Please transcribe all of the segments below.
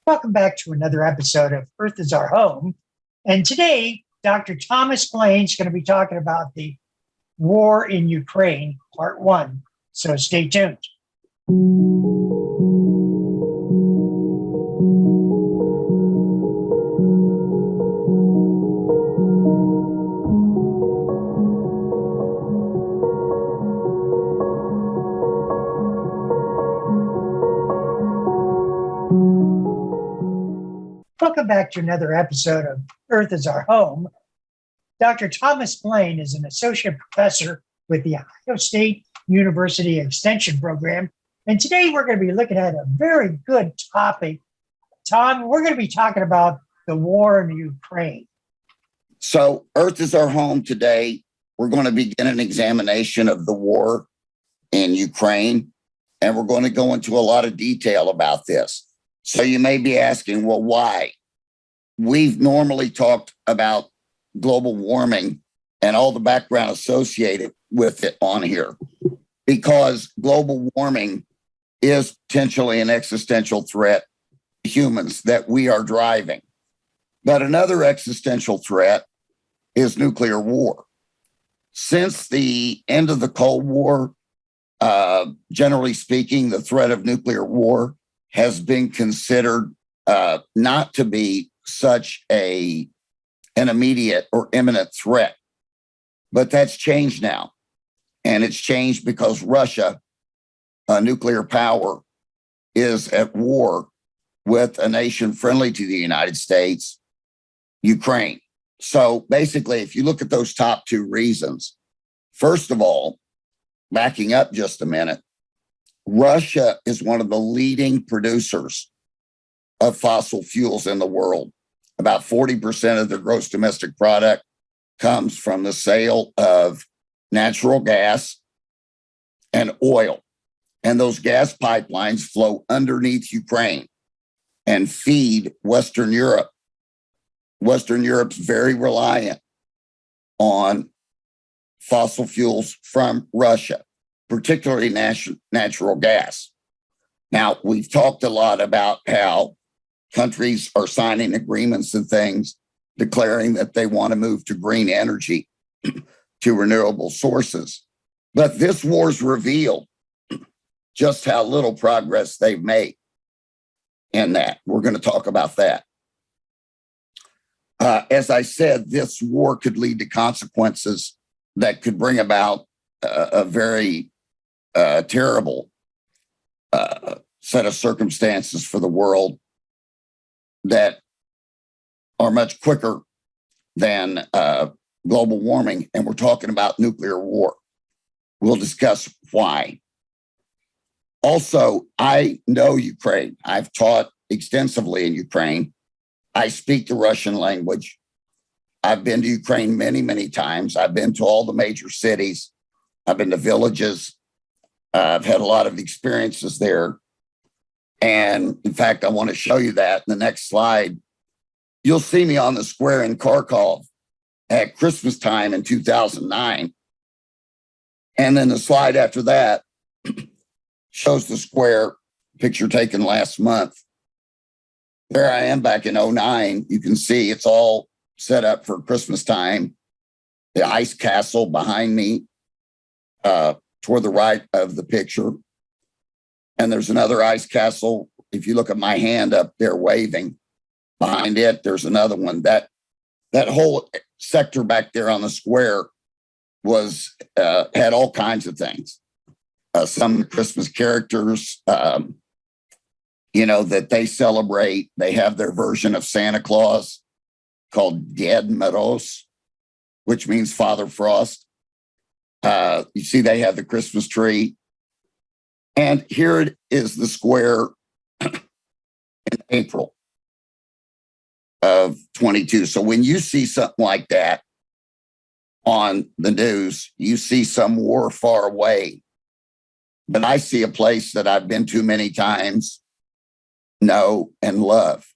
Welcome back to another episode of Earth is Our Home. And today, Dr. Thomas Blaine is going to be talking about the war in Ukraine, part one. So stay tuned. Welcome back to another episode of Earth is Our Home. Dr. Thomas Blaine is an associate professor with the Ohio State University Extension Program. And today we're going to be looking at a very good topic. Tom, we're going to be talking about the war in Ukraine. So Earth is Our Home today. We're going to begin an examination of the war in Ukraine, and we're going to go into a lot of detail about this. So you may be asking, well, why? We've normally talked about global warming and all the background associated with it on here because global warming is potentially an existential threat to humans that we are driving. But another existential threat is nuclear war. Since the end of the Cold War, generally speaking, the threat of nuclear war has been considered not to be such an immediate or imminent threat. But that's changed now. And it's changed because Russia, a nuclear power, is at war with a nation friendly to the United States, Ukraine. So basically, if you look at those top two reasons, first of all, backing up just a minute, Russia is one of the leading producers of fossil fuels in the world. About 40% of their gross domestic product comes from the sale of natural gas and oil. And those gas pipelines flow underneath Ukraine and feed Western Europe. Western Europe's very reliant on fossil fuels from Russia, particularly natural gas. Now, we've talked a lot about how countries are signing agreements and things declaring that they want to move to green energy, to renewable sources. But this war's revealed just how little progress they've made in that. We're going to talk about that. As I said, this war could lead to consequences that could bring about a very terrible set of circumstances for the world that are much quicker than global warming. And we're talking about nuclear war. We'll discuss why. Also, I know Ukraine. I've taught extensively in Ukraine. I speak the Russian language. I've been to Ukraine many, many times. I've been to all the major cities. I've been to villages. I've had a lot of experiences there. And in fact, I want to show you that in the next slide. You'll see me on the square in Kharkov at Christmas time in 2009. And then the slide after that shows the square picture taken last month. There I am back in 2009. You can see it's all set up for Christmas time. The ice castle behind me toward the right of the picture. And there's another ice castle. If you look at my hand up there waving, behind it, there's another one. That whole sector back there on the square was had all kinds of things. Some Christmas characters, that they celebrate. They have their version of Santa Claus called Ded Moroz, which means Father Frost. You see, they have the Christmas tree. And here it is, the square in April of 22. So when you see something like that on the news, you see some war far away. But I see a place that I've been to many times, know, and love.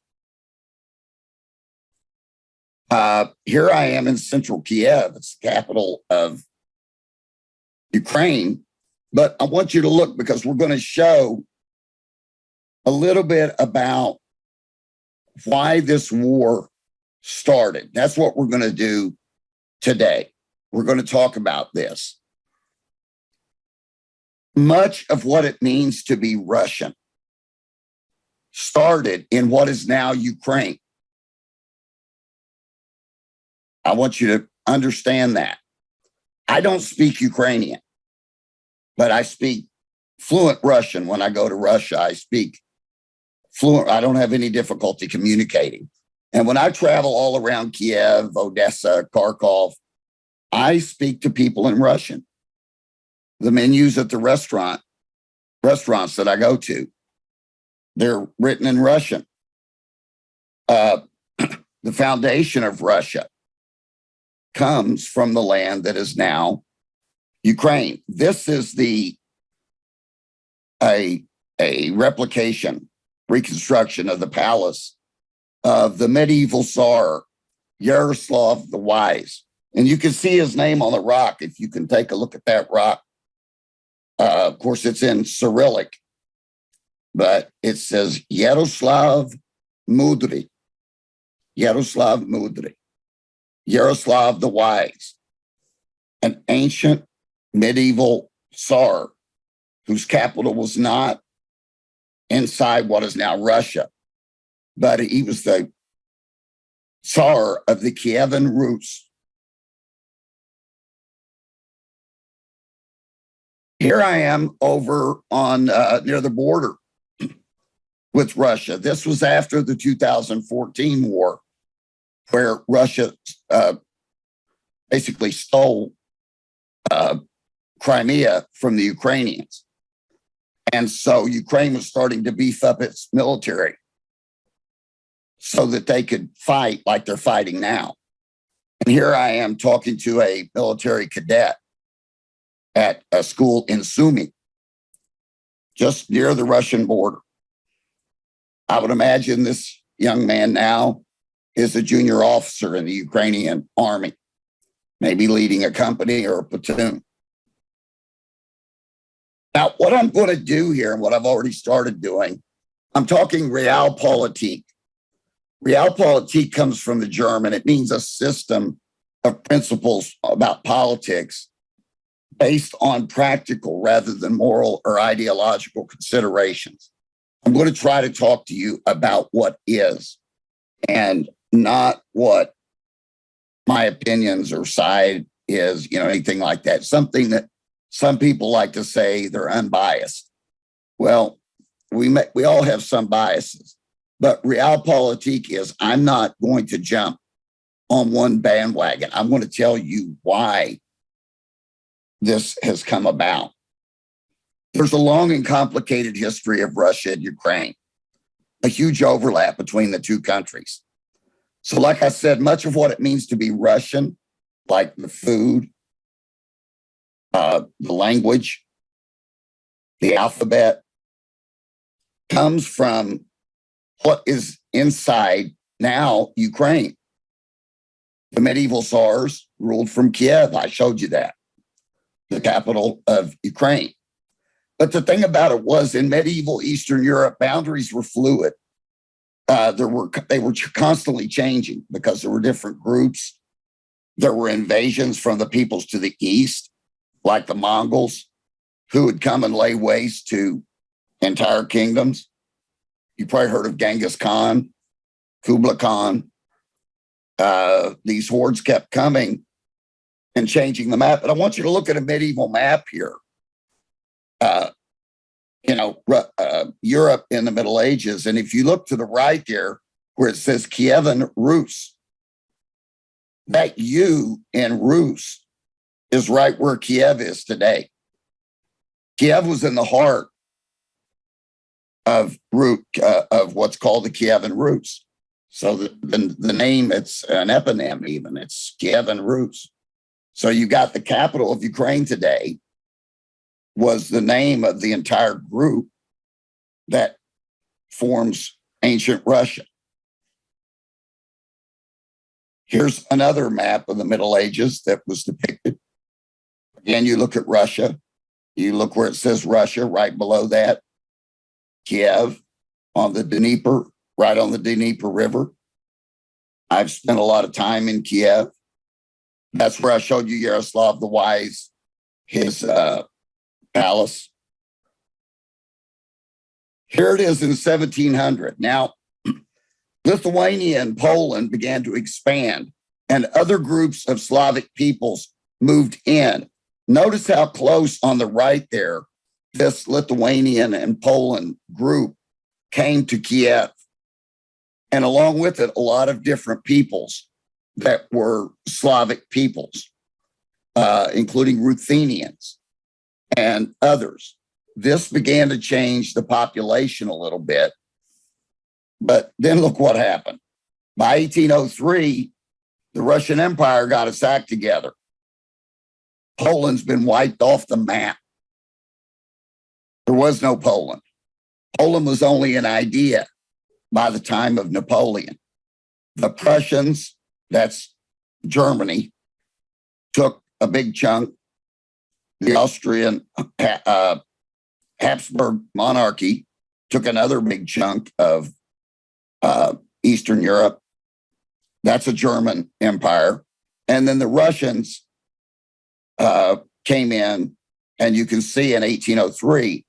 Here I am in central Kiev. It's the capital of Ukraine. But I want you to look because we're going to show a little bit about why this war started. That's what we're going to do today. We're going to talk about this. Much of what it means to be Russian started in what is now Ukraine. I want you to understand that. I don't speak Ukrainian, but I speak fluent Russian. When I go to Russia, I speak fluent. I don't have any difficulty communicating. And when I travel all around Kiev, Odessa, Kharkov, I speak to people in Russian. The menus at the restaurants that I go to, they're written in Russian. The foundation of Russia comes from the land that is now Ukraine. This is a reconstruction of the palace of the medieval Tsar Yaroslav the Wise. And you can see his name on the rock if you can take a look at that rock. Of course, it's in Cyrillic, but it says Yaroslav Mudry. Yaroslav Mudry. Yaroslav the Wise, an ancient medieval Tsar whose capital was not inside what is now Russia, but he was the Tsar of the Kievan Rus. Here I am over on near the border with Russia. This was after the 2014 war, where Russia basically stole Crimea from the Ukrainians. And so Ukraine was starting to beef up its military so that they could fight like they're fighting now. And here I am talking to a military cadet at a school in Sumy, just near the Russian border. I would imagine this young man now is a junior officer in the Ukrainian army, maybe leading a company or a platoon. Now, what I'm going to do here and what I've already started doing, I'm talking Realpolitik. Realpolitik comes from the German. It means a system of principles about politics based on practical rather than moral or ideological considerations. I'm going to try to talk to you about what is and not what my opinions or side is, anything like that. Something that some people like to say they're unbiased. Well, we all have some biases, but Realpolitik is I'm not going to jump on one bandwagon. I'm going to tell you why this has come about. There's a long and complicated history of Russia and Ukraine, a huge overlap between the two countries. So like I said, much of what it means to be Russian, like the food, the language, the alphabet, comes from what is inside now Ukraine. The medieval Tsars ruled from Kiev. I showed you that, the capital of Ukraine. But the thing about it was in medieval Eastern Europe, boundaries were fluid. They were constantly changing because there were different groups. There were invasions from the peoples to the east, like the Mongols, who would come and lay waste to entire kingdoms. You probably heard of Genghis Khan, Kublai Khan. These hordes kept coming and changing the map. But I want you to look at a medieval map here. Europe in the Middle Ages. And if you look to the right there, where it says Kievan Rus, that U in Rus is right where Kiev is today. Kiev was in the heart of what's called the Kievan Rus. So the name, it's an eponym even, it's Kievan Rus. So you got the capital of Ukraine today was the name of the entire group that forms ancient Russia. Here's another map of the Middle Ages that was depicted. Again, you look at Russia. You look where it says Russia, right below that, Kiev on the Dnieper right on the Dnieper River. I've spent a lot of time in Kiev. That's where I showed you Yaroslav the Wise, his palace. Here it is in 1700. Now, Lithuania and Poland began to expand, and other groups of Slavic peoples moved in. Notice how close on the right there, this Lithuanian and Poland group came to Kiev. And along with it, a lot of different peoples that were Slavic peoples, including Ruthenians and others. This began to change the population a little bit. But then look what happened. By 1803, the Russian Empire got its act together. Poland's been wiped off the map. There was no Poland. Poland was only an idea by the time of Napoleon. The Prussians, that's Germany, took a big chunk. The Austrian Habsburg monarchy took another big chunk of Eastern Europe. That's a German empire. And then the Russians came in, and you can see in 1803,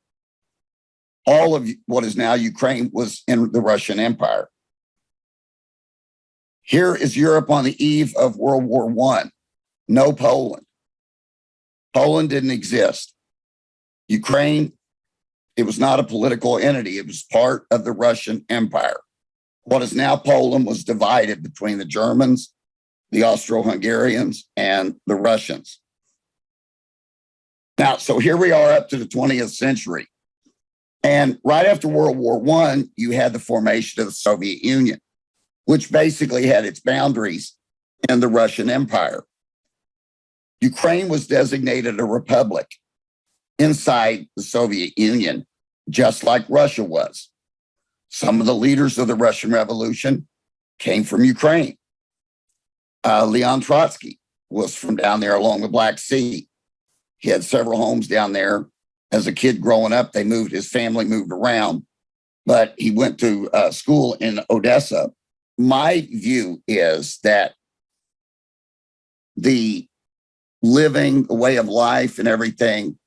all of what is now Ukraine was in the Russian Empire. Here is Europe on the eve of World War I. No Poland. Poland didn't exist. Ukraine, it was not a political entity. It was part of the Russian Empire. What is now Poland was divided between the Germans, the Austro-Hungarians, and the Russians. Now, so here we are up to the 20th century. And right after World War I, you had the formation of the Soviet Union, which basically had its boundaries in the Russian Empire. Ukraine was designated a republic inside the Soviet Union, just like Russia was. Some of the leaders of the Russian Revolution came from Ukraine. Leon Trotsky was from down there along the Black Sea. He had several homes down there. As a kid growing up, his family moved around, but he went to school in Odessa. My view is that the living, the way of life and everything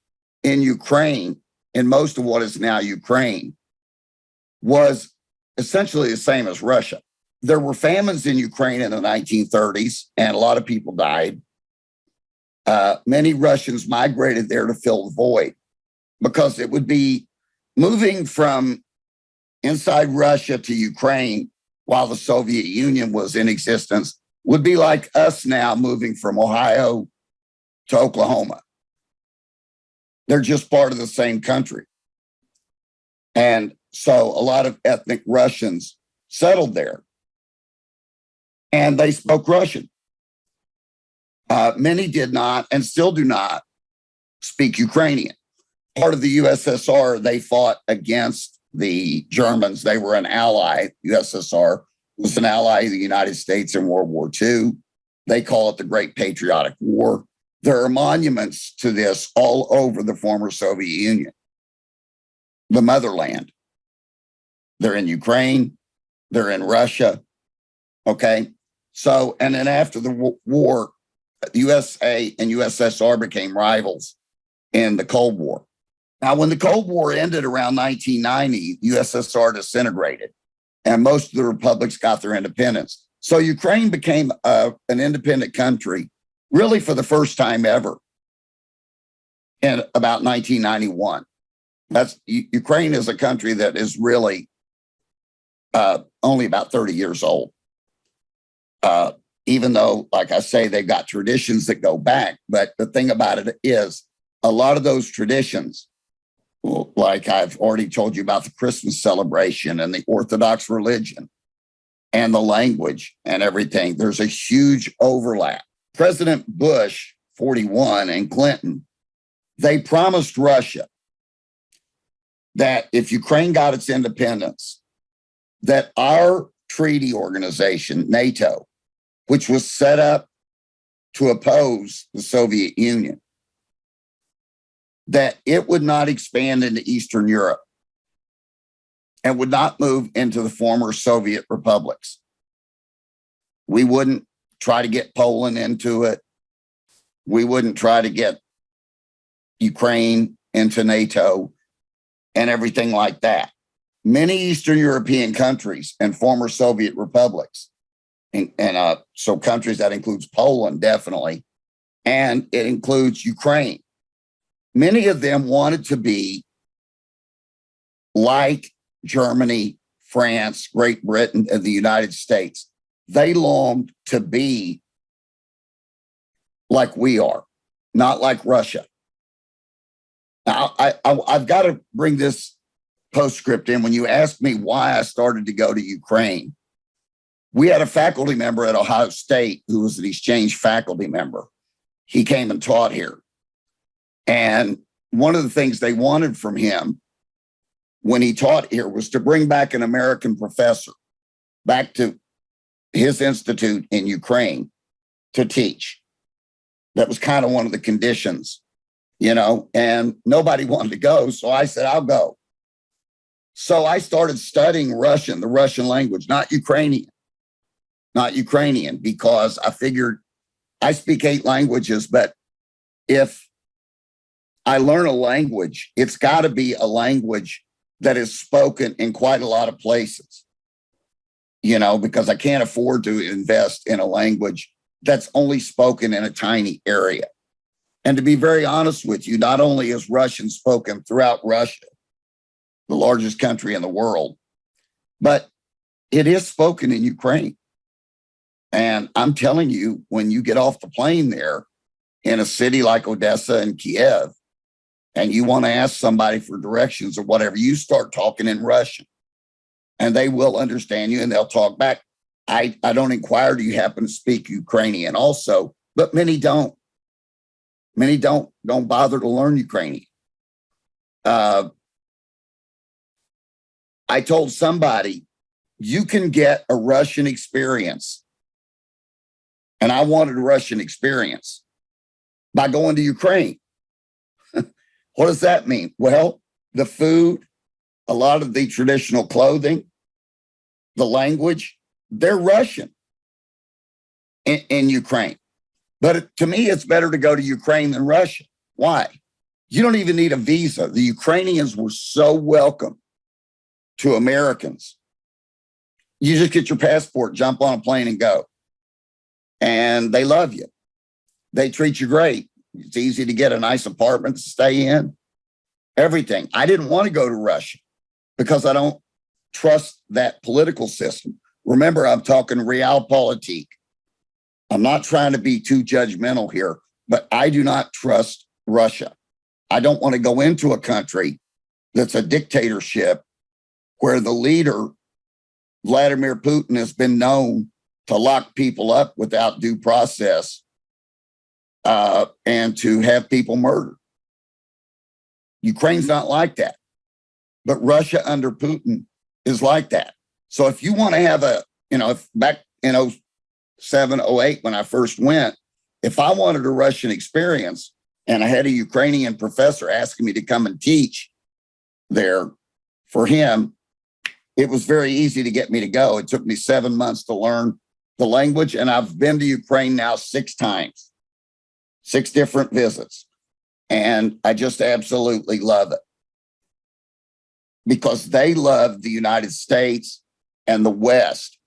in Ukraine, in most of what is now Ukraine, was essentially the same as Russia. There were famines in Ukraine in the 1930s, and a lot of people died. Many Russians migrated there to fill the void, because it would be moving from inside Russia to Ukraine while the Soviet Union was in existence would be like us now moving from Ohio to Oklahoma. They're just part of the same country. And so a lot of ethnic Russians settled there, and they spoke Russian. Many did not and still do not speak Ukrainian. Part of the USSR, they fought against the Germans. They were an ally. USSR was an ally of the United States in World War II. They call it the Great Patriotic War. There are monuments to this all over the former Soviet Union, the motherland. They're in Ukraine. They're in Russia. Okay. So, and then after the war, the USA and USSR became rivals in the Cold War. Now, when the Cold War ended around 1990, the USSR disintegrated, and most of the republics got their independence. So Ukraine became an independent country, really for the first time ever, in about 1991. Ukraine is a country that is really only about 30 years old. Even though, like I say, they've got traditions that go back. But the thing about it is, a lot of those traditions, like I've already told you about the Christmas celebration and the Orthodox religion and the language and everything, there's a huge overlap. President Bush, 41, and Clinton, they promised Russia that if Ukraine got its independence, that our treaty organization, NATO, which was set up to oppose the Soviet Union, that it would not expand into Eastern Europe. and would not move into the former Soviet republics. We wouldn't try to get Poland into it. We wouldn't try to get Ukraine into NATO and everything like that. Many Eastern European countries and former Soviet republics, and so countries that includes Poland, definitely, and it includes Ukraine. Many of them wanted to be like Germany, France, Great Britain, and the United States. They longed to be like we are, not like Russia. Now, I've got to bring this postscript in. When you asked me why I started to go to Ukraine, we had a faculty member at Ohio State who was an exchange faculty member. He came and taught here. And one of the things they wanted from him when he taught here was to bring back an American professor back to his institute in Ukraine to teach. That was kind of one of the conditions, and nobody wanted to go. So I said, I'll go. So I started studying Russian, the Russian language, not Ukrainian, because I figured I speak 8 languages, but if I learn a language, it's got to be a language that is spoken in quite a lot of places, because I can't afford to invest in a language that's only spoken in a tiny area. And to be very honest with you, not only is Russian spoken throughout Russia, the largest country in the world, but it is spoken in Ukraine. And I'm telling you, when you get off the plane there in a city like Odessa and Kiev, and you want to ask somebody for directions or whatever, you start talking in Russian and they will understand you and they'll talk back. I don't inquire, do you happen to speak Ukrainian also? But many don't. Many don't bother to learn Ukrainian. I told somebody, you can get a Russian experience. And I wanted a Russian experience by going to Ukraine. What does that mean? Well, the food, a lot of the traditional clothing, the language, they're Russian in Ukraine. But to me, it's better to go to Ukraine than Russia. Why? You don't even need a visa. The Ukrainians were so welcome to Americans. You just get your passport, jump on a plane and go. And they love you. They treat you great. It's easy to get a nice apartment to stay in, everything. I didn't want to go to Russia because I don't trust that political system. Remember, I'm talking Realpolitik. I'm not trying to be too judgmental here, but I do not trust Russia. I don't want to go into a country that's a dictatorship where the leader, Vladimir Putin, has been known to lock people up without due process and to have people murdered. Ukraine's not like that, but Russia under Putin is like that. So if you want to have if back in 07, 08, when I first went, if I wanted a Russian experience and I had a Ukrainian professor asking me to come and teach there for him, it was very easy to get me to go. It took me 7 months to learn the language, and I've been to Ukraine now 6 times, 6 different visits, and I just absolutely love it because they love the United States and the West.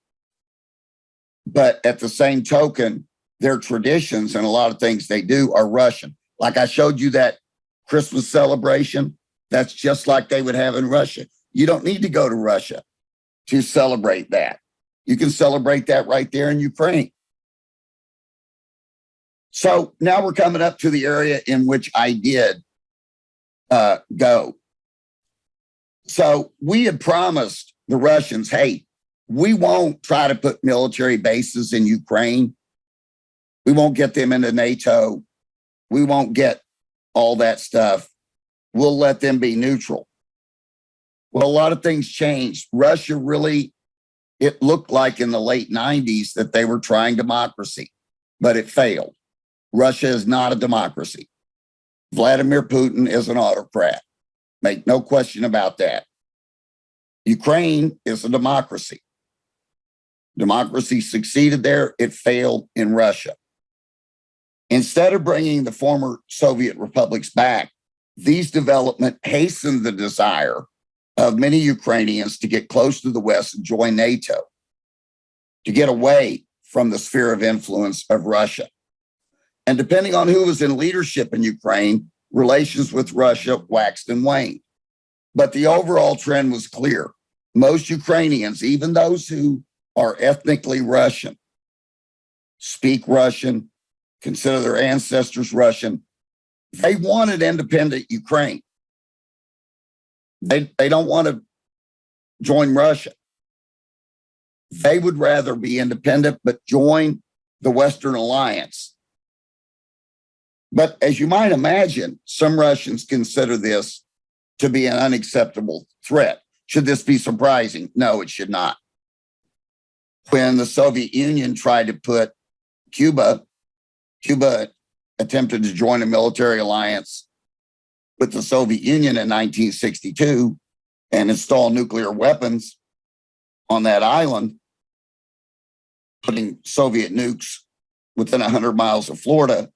But at the same token, their traditions and a lot of things they do are Russian. Like I showed you that Christmas celebration, that's just like they would have in Russia. You don't need to go to Russia to celebrate that. You can celebrate that right there in Ukraine. So now we're coming up to the area in which I did go. So we had promised the Russians, hey, we won't try to put military bases in Ukraine. We won't get them into NATO. We won't get all that stuff. We'll let them be neutral. Well, a lot of things changed. Russia really, it looked like in the late 90s that they were trying democracy, but it failed. Russia is not a democracy. Vladimir Putin is an autocrat. Make no question about that. Ukraine is a democracy. Democracy succeeded there. It failed in Russia. Instead of bringing the former Soviet republics back, these developments hastened the desire of many Ukrainians to get close to the West and join NATO, to get away from the sphere of influence of Russia. And depending on who was in leadership in Ukraine, relations with Russia waxed and waned. But the overall trend was clear. Most Ukrainians, even those who are ethnically Russian, speak Russian, consider their ancestors Russian, they wanted independent Ukraine. They don't want to join Russia. They would rather be independent, but join the Western alliance. But as you might imagine, some Russians consider this to be an unacceptable threat. Should this be surprising? No, it should not. When the Soviet Union tried to put Cuba attempted to join a military alliance with the Soviet Union in 1962 and install nuclear weapons on that island, putting Soviet nukes within 100 miles of Florida.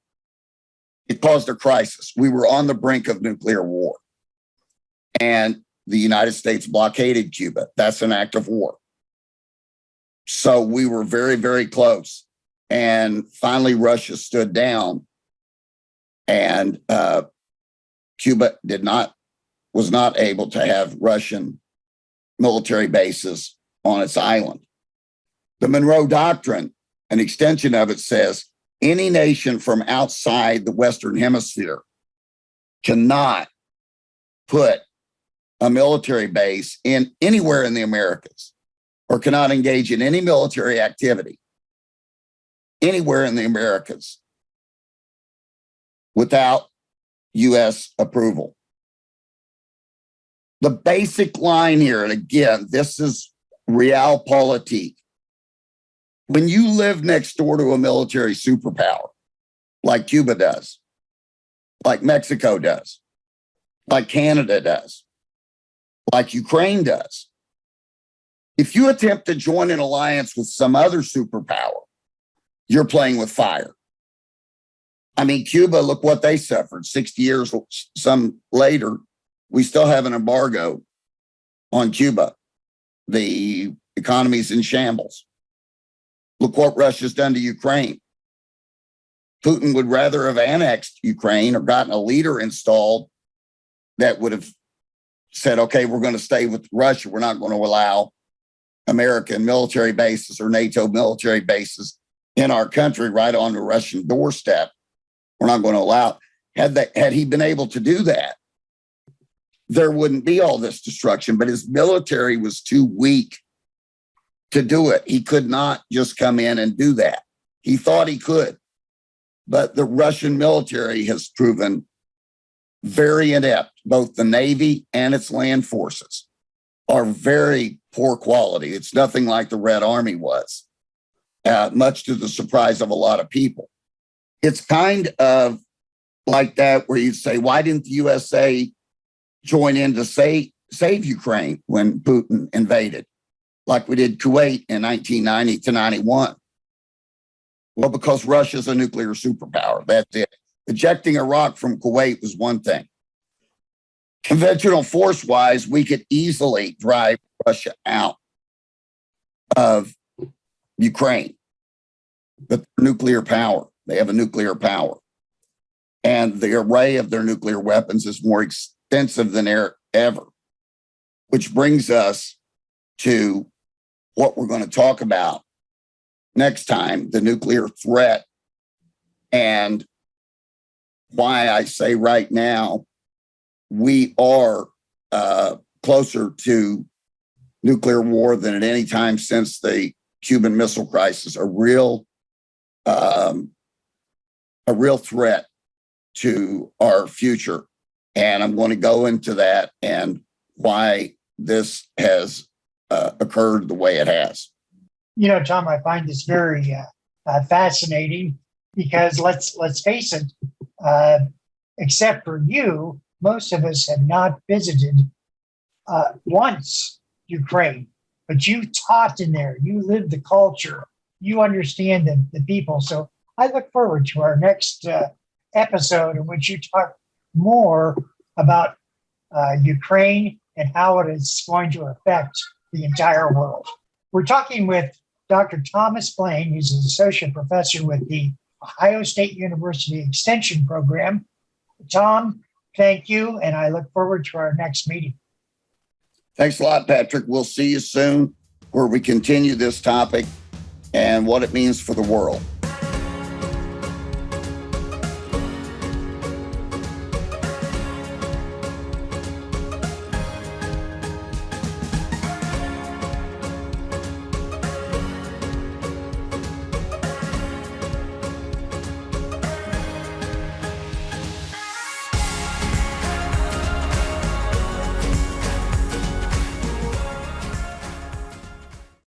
It caused a crisis. We were on the brink of nuclear war. And the United States blockaded Cuba. That's an act of war. So we were very, very close. And finally, Russia stood down. And Cuba was not able to have Russian military bases on its island. The Monroe Doctrine, an extension of it, says any nation from outside the Western Hemisphere cannot put a military base in anywhere in the Americas or cannot engage in any military activity anywhere in the Americas without U.S. approval. The basic line here, and again, this is Realpolitik. When you live next door to a military superpower, like Cuba does, like Mexico does, like Canada does, like Ukraine does, if you attempt to join an alliance with some other superpower, you're playing with fire. I mean, Cuba, look what they suffered. 60 years some later, we still have an embargo on Cuba. The economy's in shambles. Look what Russia's done to Ukraine. Putin would rather have annexed Ukraine or gotten a leader installed that would have said, okay, we're going to stay with Russia. We're not going to allow American military bases or NATO military bases in our country right on the Russian doorstep. We're not going to allow. Had he been able to do that, there wouldn't be all this destruction, but his military was too weak to do it. He could not just come in and do that. He thought he could, but the Russian military has proven very inept. Both the Navy and its land forces are very poor quality. It's nothing like the Red Army was, much to the surprise of a lot of people. It's kind of like that where you say, why didn't the USA join in to save Ukraine when Putin invaded, like we did Kuwait in 1990 to 91? Well, because Russia's a nuclear superpower. That's it. Ejecting Iraq from Kuwait was one thing. Conventional force-wise, we could easily drive Russia out of Ukraine. But nuclear power, they have a nuclear power. And the array of their nuclear weapons is more extensive than ever, which brings us to what we're going to talk about next time, the nuclear threat, and why I say right now we are closer to nuclear war than at any time since the Cuban Missile Crisis, a real threat to our future. And I'm going to go into that and why this has occurred the way it has. You know, Tom, I find this very fascinating because let's face it, except for you, most of us have not visited once Ukraine, but you taught in there, you lived the culture, you understand the people. So I look forward to our next episode in which you talk more about Ukraine and how it is going to affect the entire world. We're talking with Dr. Thomas Blaine, who's an associate professor with the Ohio State University Extension Program. Tom, thank you, and I look forward to our next meeting. Thanks a lot, Patrick. We'll see you soon where we continue this topic and what it means for the world.